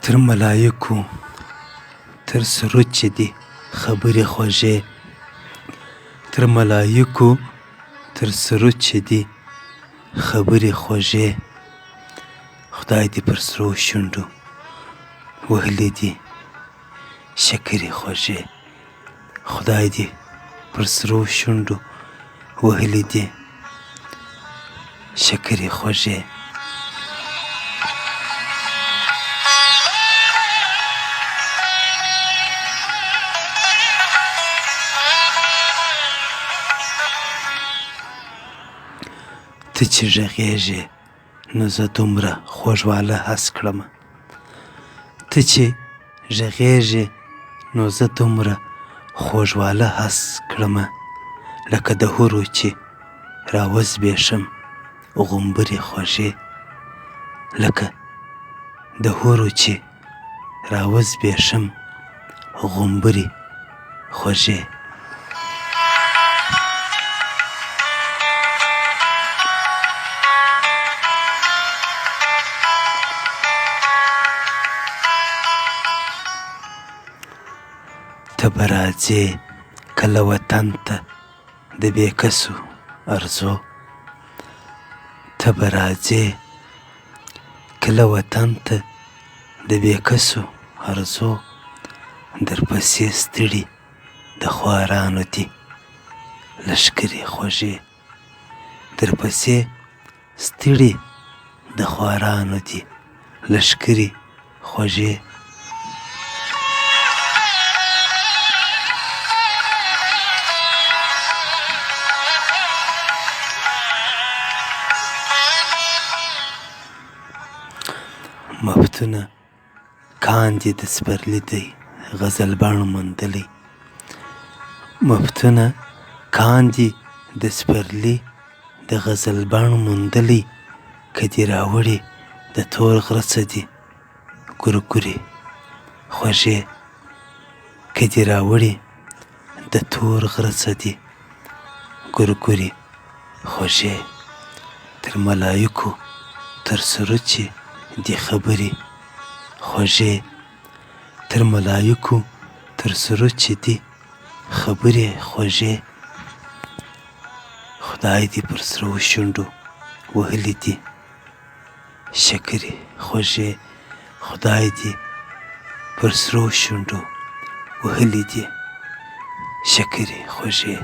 تر ملایکو تر سرود چې دي خبرې خوږې، تر ملایکو تر سرود چې دي خبرې خوږې، خدای دې پر سرو شونډو وهلي دي شکرې خوږې، خدای دې پر سرو شونډو وهلي دي شکرې خوږې. ته چې غږېږې نو زه دومره خوږواله حس کړمه، ته چې غږېږې نو زه دومره خوږواله حس کړمه، لکه د حورو چې راوزبېښم غومبرې خوږې، لکه د حورو چې راوزبېښم غومبرې خوږې. ته به راځې کله وطن ته د بېکسو ارزو، ته به راځې کله وطن ته د بېکسو ارزو، درپسې ستړي د خوارانو دي لښکرې خوږې، درپسې ستړي د خوارانو دي لښکرې خوږې. مفتونه کاندي د سپرلي دی غزل بڼ موندلی، مفتونه کاندي د سپرلي د غزل بڼ موندلی، که دې راوړي د تور غره څه دي ګورګورې خوږې، که دې راوړي د تور غره څه دي ګورګورې خوږې. تر ملایکو تر سرود چې دي خبرې خوږې، تر ملایکو تر سرود چې دي خبرې خوږې، خدای دې پر سرو شونډو وهلي دي شکرې خوږې، خدای دې پر سرو شونډو وهلي دي شکرې خوږې.